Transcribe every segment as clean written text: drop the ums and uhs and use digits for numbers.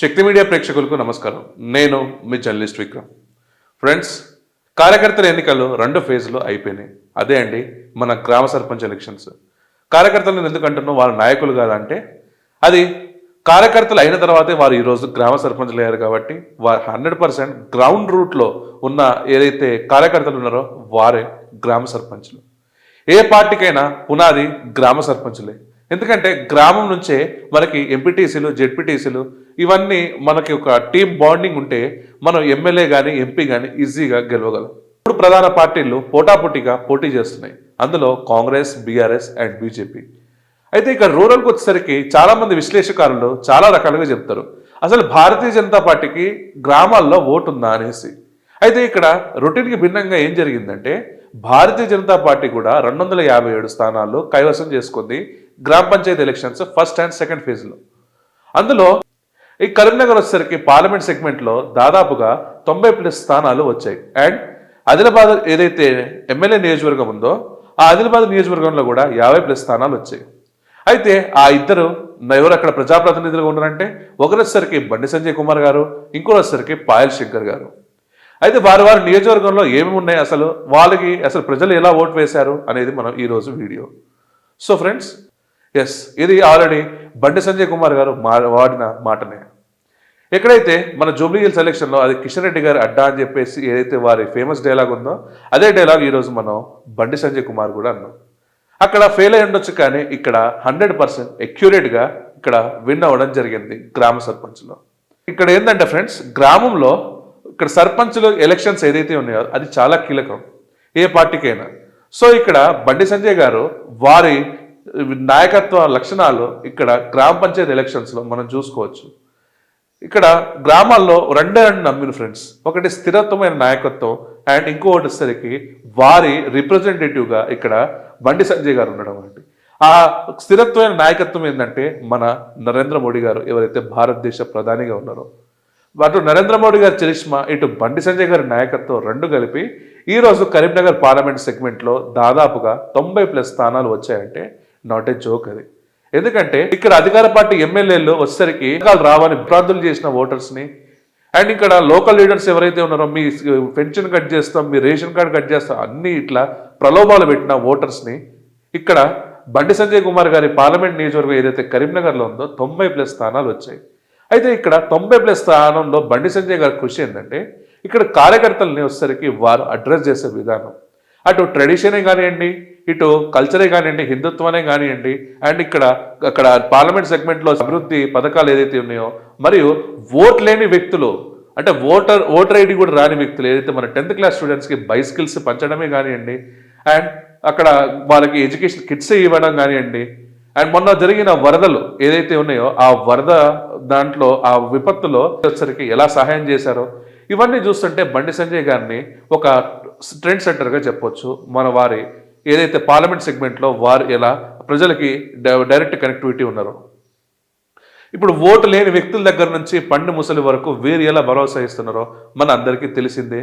శక్తి media ప్రేక్షకులకు నమస్కారం. నేను మీ జర్నలిస్ట్ విక్రమ్. ఫ్రెండ్స్, కార్యకర్తల ఎన్నికలు 2 ఫేజ్లో అయిపోయినాయి. అదే అండి మన గ్రామ సర్పంచ్ ఎలక్షన్స్. కార్యకర్తలను ఎందుకంటున్నాం, వాళ్ళ నాయకులు కాదా అంటే, అది కార్యకర్తలు అయిన తర్వాతే వారు ఈరోజు గ్రామ సర్పంచ్లు అయ్యారు కాబట్టి వారు 100% గ్రౌండ్ రూట్లో ఉన్న ఏదైతే కార్యకర్తలు ఉన్నారో వారే గ్రామ సర్పంచ్లు. ఏ పార్టీకైనా పునాది గ్రామ సర్పంచులే. ఎందుకంటే గ్రామం నుంచే మనకి ఎంపీటీసీలు, జెడ్పీటీసీలు ఇవన్నీ మనకి ఒక టీం బాండింగ్ ఉంటే మనం ఎమ్మెల్యే కానీ ఎంపీ కానీ ఈజీగా గెలవగలం. 3 ప్రధాన పార్టీలు పోటాపోటీగా పోటీ చేస్తున్నాయి. అందులో కాంగ్రెస్, బీఆర్ఎస్ అండ్ బీజేపీ. అయితే ఇక్కడ రూరల్కి వచ్చేసరికి చాలామంది విశ్లేషకారులు చాలా రకాలుగా చెప్తారు, అసలు భారతీయ జనతా పార్టీకి గ్రామాల్లో ఓటు ఉందా అనేసి. అయితే ఇక్కడ రొటీన్కి భిన్నంగా ఏం జరిగిందంటే, భారతీయ జనతా పార్టీ కూడా 257 స్థానాలు కైవసం చేసుకుంది గ్రామ పంచాయతీ ఎలక్షన్స్ ఫస్ట్ అండ్ సెకండ్ ఫేజ్లో. అందులో ఈ కరీంనగర్ వచ్చేసరికి పార్లమెంట్ సెగ్మెంట్లో దాదాపుగా 90+ స్థానాలు వచ్చాయి. అండ్ ఆదిలాబాద్ ఏదైతే ఎమ్మెల్యే నియోజకవర్గం ఉందో ఆ ఆదిలాబాద్ నియోజకవర్గంలో కూడా 50+ స్థానాలు వచ్చాయి. అయితే ఆ ఇద్దరు ఎవరు అక్కడ ప్రజాప్రతినిధులుగా ఉన్నారంటే, ఒకరు వచ్చేసరికి బండి సంజయ్ కుమార్ గారు, ఇంకోరు వచ్చేసరికి పాయల్ శంకర్ గారు. అయితే వారి నియోజకవర్గంలో ఏమేమి ఉన్నాయి, వాళ్ళకి అసలు ప్రజలు ఎలా ఓటు వేశారు అనేది మనం ఈరోజు వీడియో. సో ఫ్రెండ్స్, ఇది ఆల్రెడీ బండి సంజయ్ కుమార్ గారు వాడిన మాటనే. ఎక్కడైతే మన జూబ్లీ హిల్స్ ఎలక్షన్లో అది కిషన్ రెడ్డి గారి అడ్డా అని చెప్పేసి ఏదైతే వారి ఫేమస్ డైలాగ్ ఉందో అదే డైలాగ్ ఈరోజు మనం బండి సంజయ్ కుమార్ కూడా అన్నాం. అక్కడ ఫెయిల్ అయి ఉండొచ్చు, కానీ ఇక్కడ 100% అక్యురేట్గా ఇక్కడ విన్ అవ్వడం జరిగింది గ్రామ సర్పంచ్లో. ఇక్కడ ఏంటంటే ఫ్రెండ్స్, గ్రామంలో ఇక్కడ సర్పంచ్లు ఎలక్షన్స్ ఏదైతే ఉన్నాయో అది చాలా కీలకం ఏ పార్టీకైనా. సో ఇక్కడ బండి సంజయ్ గారు వారి నాయకత్వ లక్షణాలు ఇక్కడ గ్రామ పంచాయతీ ఎలక్షన్స్లో మనం చూసుకోవచ్చు. ఇక్కడ గ్రామాల్లో రెండే నమ్మిన ఫ్రెండ్స్, ఒకటి స్థిరత్వమైన నాయకత్వం అండ్ ఇంకొకటి వచ్చేసరికి వారి రిప్రజెంటేటివ్గా ఇక్కడ బండి సంజయ్ గారు ఉండడం. అంటే ఆ స్థిరత్వమైన నాయకత్వం ఏంటంటే, మన నరేంద్ర మోడీ గారు ఎవరైతే భారతదేశ ప్రధానిగా ఉన్నారో, అటు నరేంద్ర మోడీ గారి చరిష్మా, ఇటు బండి సంజయ్ గారి నాయకత్వం రెండు కలిపి ఈరోజు కరీంనగర్ పార్లమెంట్ సెగ్మెంట్లో దాదాపుగా 90+ స్థానాలు వచ్చాయంటే నాట్ ఏ జోక్ అది. ఎందుకంటే ఇక్కడ అధికార పార్టీ ఎమ్మెల్యేలు వచ్చేసరికి రావని విభ్రాంతులు చేసిన ఓటర్స్ని, అండ్ ఇక్కడ లోకల్ లీడర్స్ ఎవరైతే ఉన్నారో మీ పెన్షన్ కట్ చేస్తాం, మీ రేషన్ కార్డు కట్ చేస్తాం అన్ని ఇట్లా ప్రలోభాలు పెట్టిన ఓటర్స్ని ఇక్కడ బండి సంజయ్ కుమార్ గారి పార్లమెంట్ నియోజకవర్గం ఏదైతే కరీంనగర్లో ఉందో 90+ స్థానాలు వచ్చాయి. అయితే ఇక్కడ 90+ స్థానంలో బండి సంజయ్ గారి కృషి ఏంటంటే, ఇక్కడ కార్యకర్తలని వచ్చేసరికి వారు అడ్రస్ చేసే విధానం, అటు ట్రెడిషనే కానివ్వండి, ఇటు కల్చరే కానివ్వండి, హిందుత్వనే కానివ్వండి, అండ్ అక్కడ పార్లమెంట్ సెగ్మెంట్లో అభివృద్ధి పథకాలు ఏదైతే ఉన్నాయో, మరియు ఓట్ లేని వ్యక్తులు అంటే ఓటర్ ఐడి కూడా రాని వ్యక్తులు ఏదైతే మన 10th క్లాస్ స్టూడెంట్స్కి బైసికల్స్ పంచడమే కానివ్వండి, అండ్ అక్కడ వాళ్ళకి ఎడ్యుకేషన్ కిట్స్ ఇవ్వడం కానివ్వండి, అండ్ మొన్న జరిగిన వరదలు ఏదైతే ఉన్నాయో ఆ వరద దాంట్లో ఆ విపత్తులో వచ్చరికి ఎలా సహాయం చేశారో ఇవన్నీ చూస్తుంటే బండి సంజయ్ గారిని ఒక ట్రెండ్ సెంటర్గా చెప్పొచ్చు. మన వారి ఏదైతే పార్లమెంట్ సెగ్మెంట్లో వారు ఎలా ప్రజలకి డైరెక్ట్ కనెక్టివిటీ ఉన్నారో, ఇప్పుడు ఓటు లేని వ్యక్తుల దగ్గర నుంచి పండు ముసలి వరకు వీరు ఎలా భరోసా ఇస్తున్నారో మన అందరికీ తెలిసిందే.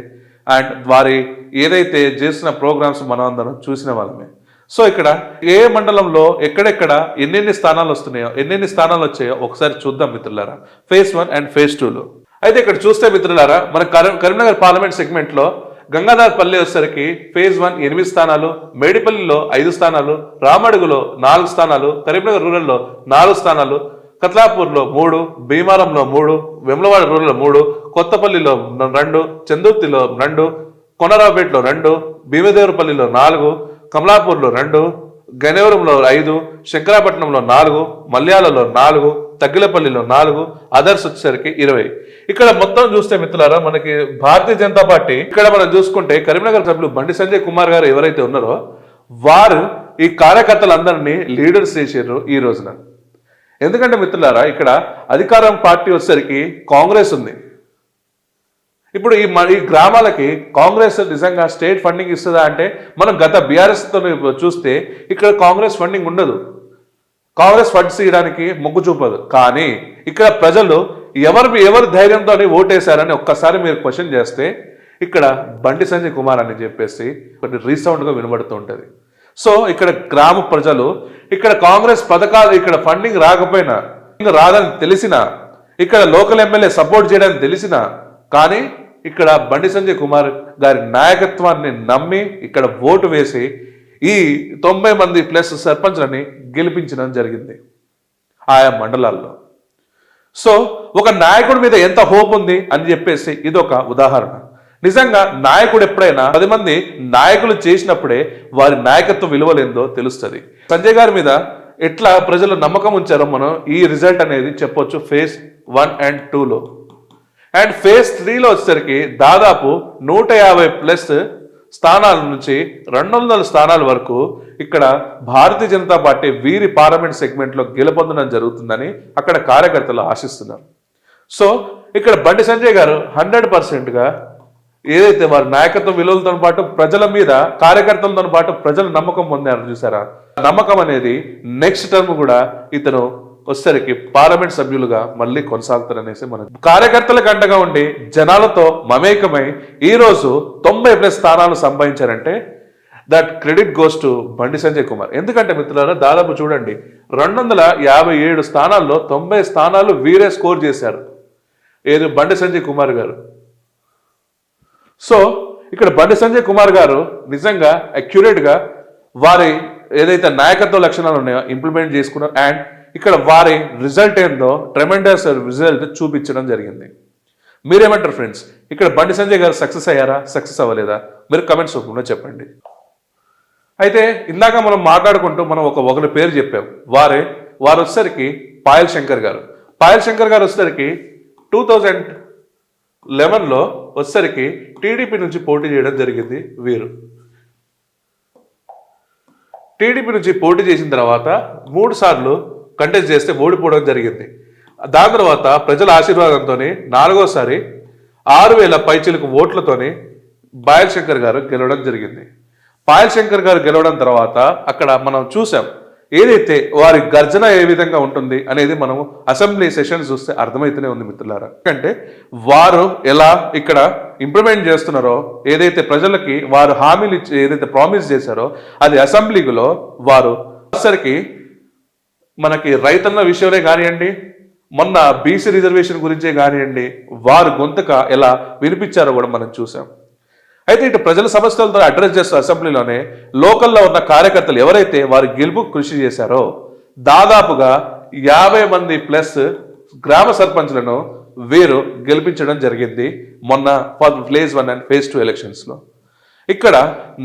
అండ్ వారి ఏదైతే చేసిన ప్రోగ్రామ్స్ మనం అందరం చూసిన వాళ్ళమే. సో ఇక్కడ ఏ మండలంలో ఎక్కడెక్కడ ఎన్నెన్ని స్థానాలు వస్తున్నాయో, ఎన్నెన్ని స్థానాలు వచ్చాయో ఒకసారి చూద్దాం మిత్రులారా, phase 1 అండ్ phase 2లో. అయితే ఇక్కడ చూస్తే మిత్రులారా, మన కరీంనగర్ పార్లమెంట్ సెగ్మెంట్లో గంగాధర్పల్లి వచ్చేసరికి phase 1 8 స్థానాలు, మేడిపల్లిలో 5 స్థానాలు, రామడుగులో 4 స్థానాలు, కరీంనగర్ రూరల్లో 4 స్థానాలు, కత్లాపూర్లో 3, భీమారంలో 3, వెమ్లవాడ రూరల్లో 3, కొత్తపల్లిలో 2, చందుర్తిలో 2, కొనరావుపేటలో 2, భీమదేవరపల్లిలో 4, కమలాపూర్లో 2, గనేవరంలో 5, శంకరాపట్నంలో 4, మల్యాలలో 4, తగ్గిలపల్లిలో 4, అదర్స్ వచ్చేసరికి 20. ఇక్కడ మొత్తం చూస్తే మిత్రులారా, మనకి భారతీయ జనతా పార్టీ ఇక్కడ మనం చూసుకుంటే కరీంనగర్ సభ్యులు బండి సంజయ్ కుమార్ గారు ఎవరైతే ఉన్నారో వారు ఈ కార్యకర్తలందరినీ లీడర్స్ చేసారు ఈ రోజున. ఎందుకంటే మిత్రులారా, ఇక్కడ అధికారం పార్టీ వచ్చేసరికి కాంగ్రెస్ ఉంది. ఇప్పుడు ఈ గ్రామాలకి కాంగ్రెస్ నిజంగా స్టేట్ ఫండింగ్ ఇస్తుందా అంటే, మనం గత బీఆర్ఎస్తో చూస్తే ఇక్కడ కాంగ్రెస్ ఫండింగ్ ఉండదు, కాంగ్రెస్ ఫండ్స్ ఇవ్వడానికి మొగ్గు చూపదు. కానీ ఇక్కడ ప్రజలు ఎవరు ధైర్యంతో ఓటేశారని ఒక్కసారి మీరు క్వశ్చన్ చేస్తే ఇక్కడ బండి సంజయ్ కుమార్ అని చెప్పేసి కొన్ని రీసౌండ్గా వినబడుతూ ఉంటుంది. సో ఇక్కడ గ్రామ ప్రజలు ఇక్కడ కాంగ్రెస్ పథకాలు ఇక్కడ ఫండింగ్ రాకపోయినా రాదని తెలిసినా ఇక్కడ లోకల్ ఎమ్మెల్యే సపోర్ట్ చేయడానికి తెలిసినా కానీ ఇక్కడ బండి సంజయ్ కుమార్ గారి నాయకత్వాన్ని నమ్మి ఇక్కడ ఓటు వేసి ఈ 90 మంది ప్లస్ సర్పంచ్లని గెలిపించడం జరిగింది ఆయా మండలాల్లో. సో ఒక నాయకుడి మీద ఎంత హోప్ ఉంది అని చెప్పేసి ఇదొక ఉదాహరణ. నిజంగా నాయకుడు ఎప్పుడైనా 10 మంది నాయకులు చేసినప్పుడే వారి నాయకత్వ విలువలేందో తెలుస్తుంది. సంజయ్ గారి మీద ఎట్లా ప్రజలు నమ్మకం ఉంచారో మనం ఈ రిజల్ట్ అనేది చెప్పొచ్చు ఫేజ్ 1 and 2లో. అండ్ ఫేజ్ 3లో వచ్చేసరికి దాదాపు 150+ స్థానాల నుంచి 200 స్థానాల వరకు ఇక్కడ భారతీయ జనతా పార్టీ వీరి పార్లమెంట్ సెగ్మెంట్లో గెలుపొందడం జరుగుతుందని అక్కడ కార్యకర్తలు ఆశిస్తున్నారు. సో ఇక్కడ బండి సంజయ్ గారు 100%గా ఏదైతే వారి నాయకత్వ విలువలతో పాటు ప్రజల మీద కార్యకర్తలతో పాటు ప్రజల నమ్మకం పొందారు చూసారా, నమ్మకం అనేది నెక్స్ట్ టర్మ్ కూడా ఇతను వచ్చేసరికి పార్లమెంట్ సభ్యులుగా మళ్ళీ కొనసాగుతారనేసి మనం కార్యకర్తలకు అండగా ఉండి జనాలతో మమేకమై ఈ రోజు 90+ స్థానాలు సంపాదించారంటే that credit goes to Bandi Sanjay Kumar. ఎందుకంటే మిత్రులారా దాదాపు చూడండి 257 స్థానాల్లో 90 స్థానాలు వీరే స్కోర్ చేశారు ఏది బండి సంజయ్ కుమార్ గారు. సో ఇక్కడ బండి సంజయ్ కుమార్ గారు నిజంగా అక్యురేట్గా వారి ఏదైతే నాయకత్వ లక్షణాలు ఉన్నాయో ఇంప్లిమెంట్ చేసుకున్నారు. అండ్ ఇక్కడ వారి రిజల్ట్ ఏందో ట్రెమెండస్ రిజల్ట్ చూపించడం జరిగింది. మీరేమంటారు ఫ్రెండ్స్? ఇక్కడ బండి సంజయ్ గారు సక్సెస్ అయ్యారా, సక్సెస్ అవ్వలేదా? మీరు కమెంట్స్ రూపంలో చెప్పండి. అయితే ఇందాక మనం మాట్లాడుకుంటూ మనం ఒకరి పేరు చెప్పాం. వారు వచ్చేసరికి పాయల్ శంకర్ గారు. పాయల్ శంకర్ గారు వచ్చేసరికి 2011లో వచ్చేసరికి టీడీపీ నుంచి పోటీ చేయడం జరిగింది. వీరు టీడీపీ నుంచి పోటీ చేసిన తర్వాత 3 సార్లు కంటెస్ట్ చేస్తే ఓడిపోవడం జరిగింది. దాని తర్వాత ప్రజల ఆశీర్వాదంతో 4వసారి 6,000 పైచిలకు ఓట్లతోని పాయల్ శంకర్ గారు గెలవడం జరిగింది. పాయల్ శంకర్ గారు గెలవడం తర్వాత అక్కడ మనం చూసాం ఏదైతే వారి గర్జన ఏ విధంగా ఉంటుంది అనేది మనం అసెంబ్లీ సెషన్స్ చూస్తే అర్థమవుతూనే ఉంది మిత్రులారా. ఎందుకంటే వారు ఎలా ఇక్కడ ఇంప్లిమెంట్ చేస్తున్నారో ఏదైతే ప్రజలకి వారు హామీలు ఇచ్చి ఏదైతే ప్రామిస్ చేశారో అది అసెంబ్లీలో వారు సరికి మనకి రైతన్న విషయమే కానివ్వండి, మొన్న బీసీ రిజర్వేషన్ గురించే కానివ్వండి, వారు గొంతుక ఎలా వినిపించారో కూడా మనం చూసాం. అయితే ఇటు ప్రజల సమస్యలతో అడ్రస్ చేస్తూ అసెంబ్లీలోనే లోకల్లో ఉన్న కార్యకర్తలు ఎవరైతే వారి గెలుపుకు కృషి చేశారో దాదాపుగా 50 మంది ప్లస్ గ్రామ సర్పంచ్లను వీరు గెలిపించడం జరిగింది మొన్న ఫేజ్ 1 and ఫేజ్ 2 ఎలక్షన్స్లో. ఇక్కడ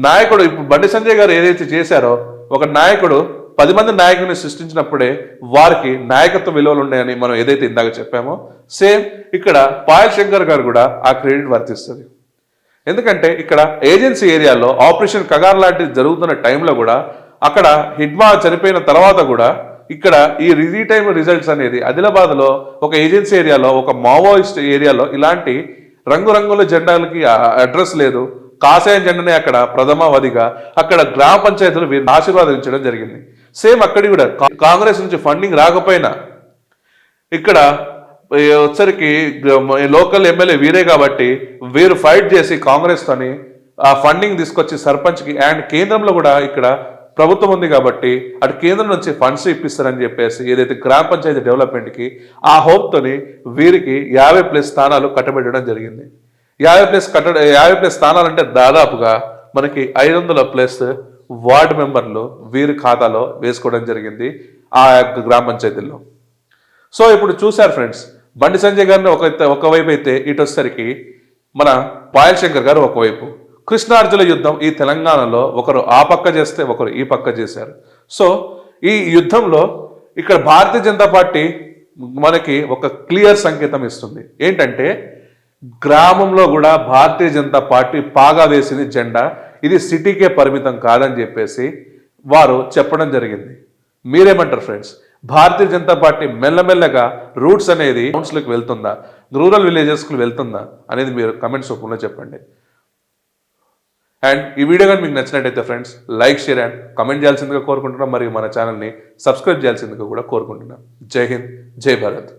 నాయకుడు ఇప్పుడు బండి సంజయ్ గారు ఏదైతే చేశారో ఒక నాయకుడు 10 మంది నాయకుడిని సృష్టించినప్పుడే వారికి నాయకత్వ విలువలు ఉన్నాయని మనం ఏదైతే ఇందాక చెప్పామో సేమ్ ఇక్కడ పాయల్ శంకర్ గారు కూడా ఆ క్రెడిట్ వర్తిస్తుంది. ఎందుకంటే ఇక్కడ ఏజెన్సీ ఏరియాలో ఆపరేషన్ కగార్ లాంటిది జరుగుతున్న టైంలో కూడా అక్కడ హిడ్మా చనిపోయిన తర్వాత కూడా ఇక్కడ ఈ టైమ్ రిజల్ట్స్ అనేది ఆదిలాబాద్లో ఒక ఏజెన్సీ ఏరియాలో ఒక మావోయిస్ట్ ఏరియాలో ఇలాంటి రంగురంగుల జెండాలకి అడ్రస్ లేదు, కాషాయ జెండానే అక్కడ ప్రథమావధిగా అక్కడ గ్రామ పంచాయతీలు వీరిని ఆశీర్వాదించడం జరిగింది. సేమ్ అక్కడి కూడా కాంగ్రెస్ నుంచి ఫండింగ్ రాకపోయినా ఇక్కడ వచ్చరికి లోకల్ ఎమ్మెల్యే వీరే కాబట్టి వీరు ఫైట్ చేసి కాంగ్రెస్ తోని ఆ ఫండింగ్ తీసుకొచ్చి సర్పంచ్కి అండ్ కేంద్రంలో కూడా ఇక్కడ ప్రభుత్వం ఉంది కాబట్టి అటు కేంద్రం నుంచి ఫండ్స్ ఇప్పిస్తారని చెప్పేసి ఏదైతే గ్రామ పంచాయతీ డెవలప్మెంట్కి ఆ హోప్తోని వీరికి 50+ స్థానాలు కట్టబెట్టడం జరిగింది. 50+ స్థానాలు అంటే దాదాపుగా మనకి 500+ వార్డు మెంబర్లు వీరి ఖాతాలో వేసుకోవడం జరిగింది ఆ గ్రామ పంచాయతీల్లో. సో ఇప్పుడు చూశారు ఫ్రెండ్స్, బండి సంజయ్ గారిని ఒకవైపు అయితే ఇటు వచ్చేసరికి మన పాయల్ శంకర్ గారు ఒకవైపు. కృష్ణార్జున యుద్ధం ఈ తెలంగాణలో ఒకరు ఆ పక్క చేస్తే ఒకరు ఈ పక్క చేశారు. సో ఈ యుద్ధంలో ఇక్కడ భారతీయ జనతా పార్టీ మనకి ఒక క్లియర్ సంకేతం ఇస్తుంది. ఏంటంటే గ్రామంలో కూడా భారతీయ జనతా పార్టీ పాగా వేసింది జెండా, ఇది సిటీకే పరిమితం కాదని చెప్పేసి వారు చెప్పడం జరిగింది. మీరేమంటారు ఫ్రెండ్స్? భారతీయ జనతా పార్టీ మెల్లమెల్లగా రూట్స్ అనేది టౌన్స్లోకి వెళ్తుందా, రూరల్ విలేజెస్కి వెళ్తుందా అనేది మీరు కమెంట్స్ రూపంలో చెప్పండి. అండ్ ఈ వీడియో కానీ మీకు నచ్చినట్టయితే friends like, share and comment చేయాల్సిందిగా కోరుకుంటున్నాం. మరియు మన ఛానల్ని సబ్స్క్రైబ్ చేయాల్సిందిగా కూడా కోరుకుంటున్నాం. జై హింద్, జై భారత్.